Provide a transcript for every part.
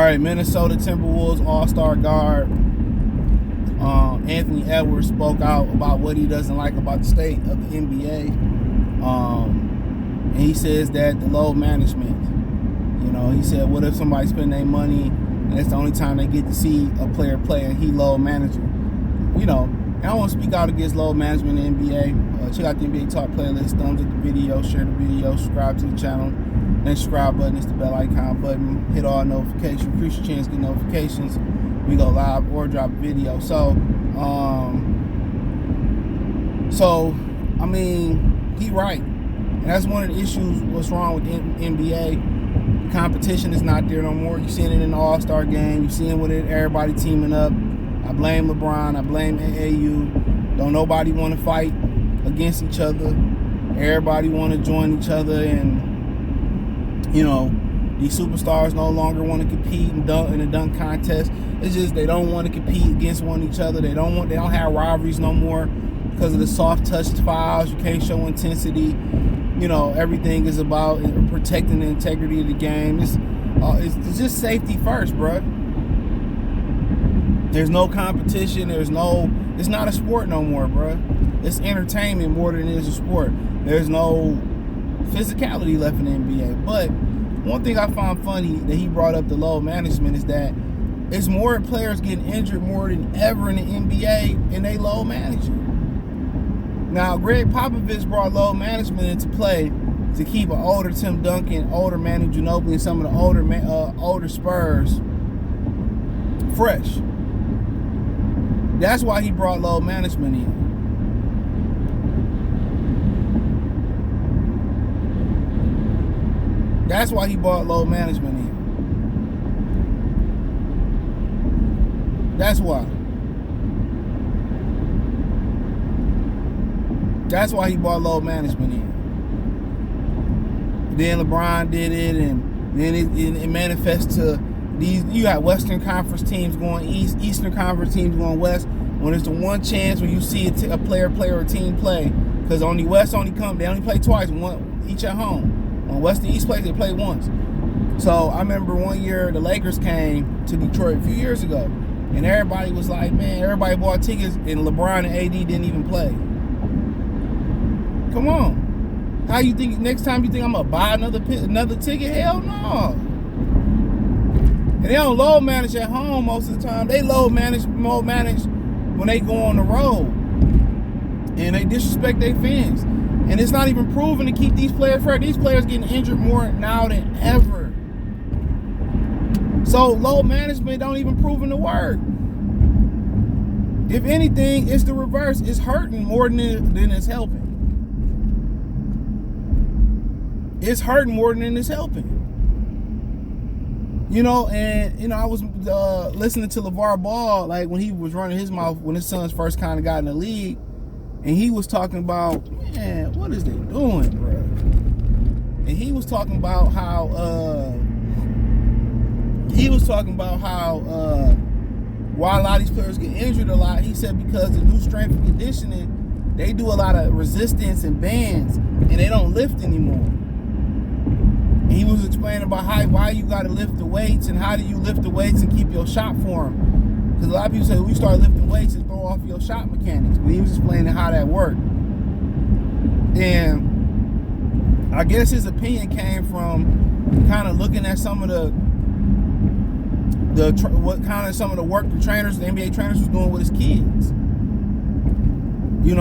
right, Minnesota Timberwolves all-star guard Anthony Edwards spoke out about what he doesn't like about the state of the NBA. And he says that the load management, he said, what if somebody spend their money and that's the only time they get to see a player play and he load manager? And I want to speak out against load management in the NBA. Check out the NBA Talk playlist, thumbs up the video, share the video, subscribe to the channel. Next subscribe button is the bell icon button. Hit all notifications. Increase your chance to get notifications. We go live or drop a video. So he right. And that's one of the issues. What's wrong with the NBA? The competition is not there no more. You seeing it in the All-Star game. You seeing with it, everybody teaming up. I blame LeBron. I blame AAU. Don't nobody want to fight against each other. Everybody want to join each other, and these superstars no longer want to compete in a dunk contest. It's just they don't want to compete against each other. They don't have rivalries no more because of the soft touch fouls. You can't show intensity. Everything is about protecting the integrity of the game. It's just safety first, bro. There's no competition. It's not a sport no more, bro. It's entertainment more than it is a sport. There's no physicality left in the NBA. But one thing I found funny that he brought up the load management is that it's more players getting injured more than ever in the NBA, and they load managing. Now, Greg Popovich brought load management into play to keep an older Tim Duncan, older Manu Ginobili, and some of the older Spurs fresh. That's why he brought load management in. That's why he brought load management in. That's why. That's why he brought load management in. Then LeBron did it, and then it manifests to these. You got Western Conference teams going east, Eastern Conference teams going west. When it's the one chance when you see a player or a team play, because on the West they only play twice, one each at home. On West and East place, they played once. So I remember one year the Lakers came to Detroit a few years ago, and everybody was like, man, everybody bought tickets, and LeBron and AD didn't even play. Come on. How you think, next time you think I'm going to buy another ticket? Hell no. And they don't load manage at home most of the time. They load manage when they go on the road. And they disrespect their fans. And it's not even proven to keep these players fair. These players getting injured more now than ever. So load management don't even proven to work. If anything, it's the reverse. It's hurting more than it's helping. It's hurting more than it's helping. I was listening to LeVar Ball, like when he was running his mouth when his sons first kind of got in the league. And he was talking about, man, what is they doing, bro? And he was talking about how why a lot of these players get injured a lot. He said because the new strength and conditioning, they do a lot of resistance and bands, and they don't lift anymore. And he was explaining about why you got to lift the weights and how do you lift the weights and keep your shot form. Because a lot of people say, we start lifting weights and throw off your shot mechanics. But he was explaining how that worked. And I guess his opinion came from kind of looking at some of the work the trainers, the NBA trainers was doing with his kids. And you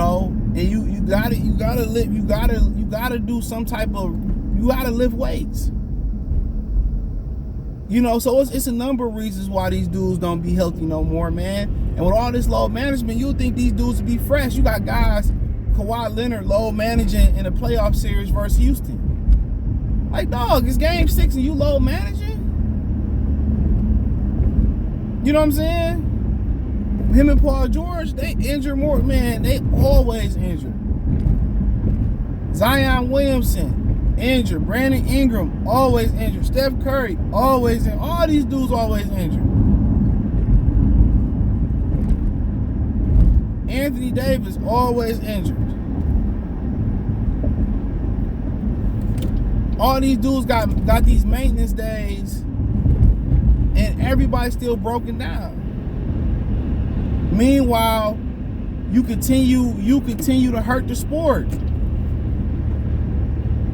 gotta do some type of, you gotta lift weights. So it's a number of reasons why these dudes don't be healthy no more, man. And with all this load management, you would think these dudes would be fresh. You got guys, Kawhi Leonard, load managing in a playoff series versus Houston. Like, dog, it's game 6 and you load managing? You know what I'm saying? Him and Paul George, they injure more. Man, they always injured. Zion Williamson, injured. Brandon Ingram, always injured. Steph Curry, always injured. All these dudes always injured. Anthony Davis, always injured. All these dudes got these maintenance days and everybody's still broken down. Meanwhile, you continue to hurt the sport.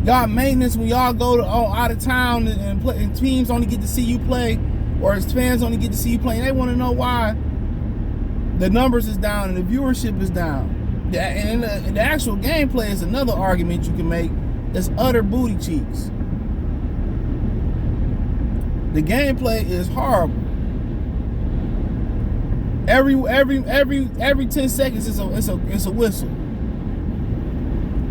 Y'all maintenance when y'all go to out of town and play, and teams only get to see you play, or as fans only get to see you play. And they want to know why the numbers is down and the viewership is down. And the actual gameplay is another argument you can make. It's utter booty cheeks. The gameplay is horrible. Every 10 seconds it's a whistle.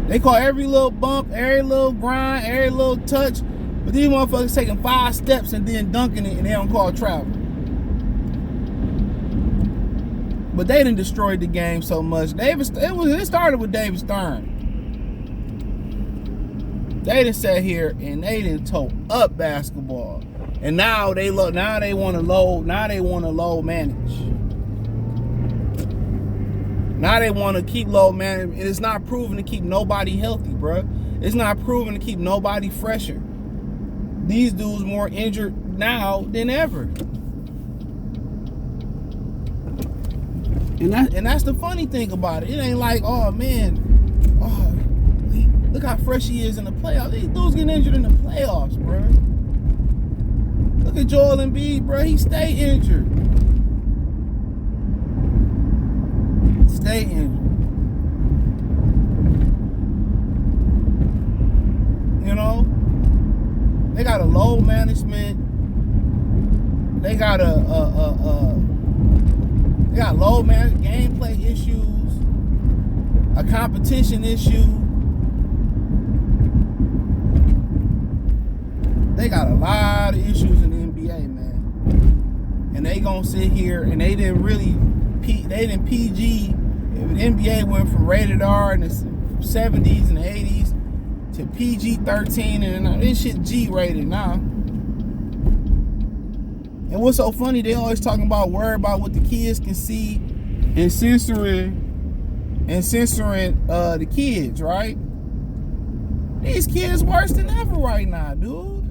They call every little bump, every little grind, every little touch, but these motherfuckers taking 5 steps and then dunking it, and they don't call travel. But they done destroyed the game so much. It started with David Stern. They done sat here and they done tore up basketball, and now they want to low manage. Now they want to keep low management. It's not proven to keep nobody healthy, bro. It's not proven to keep nobody fresher. These dudes more injured now than ever. And that's the funny thing about it. It ain't like, oh man, look how fresh he is in the playoffs. These dudes getting injured in the playoffs, bro. Look at Joel Embiid, bro. He stay injured. Stay injured. You know, they got a low management. They got they got low gameplay issues, a competition issue. They got a lot of issues in the NBA, man. And they gonna sit here and they didn't PG. The NBA went from rated R in the 70s and 80s to PG-13, and this shit G-rated now. And what's so funny, they always talking about worry about what the kids can see and censoring the kids, right? These kids worse than ever right now, dude.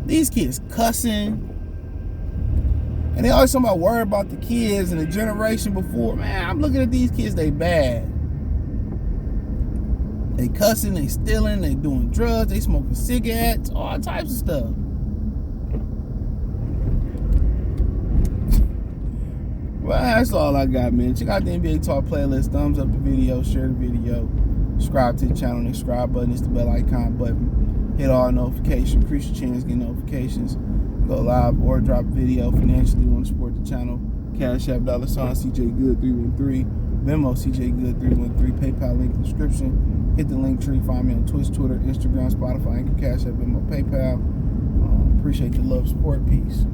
These kids cussing. And they always talking about worry about the kids and the generation before. Man, I'm looking at these kids, they bad. They cussing, they stealing, they doing drugs, they smoking cigarettes, all types of stuff. Well, that's all I got, man. Check out the NBA Talk playlist. Thumbs up the video, share the video, subscribe to the channel. The subscribe button is the bell icon button. Hit all notifications, increase your chance to get notifications. Go live or drop video financially. You want to support the channel? Cash App $CJ Good 313, Venmo CJ Good 313, PayPal link in the description. Hit the link tree. Find me on Twitch, Twitter, Instagram, Spotify, Anchor, Cash App, Venmo, PayPal. Appreciate your love, support, peace.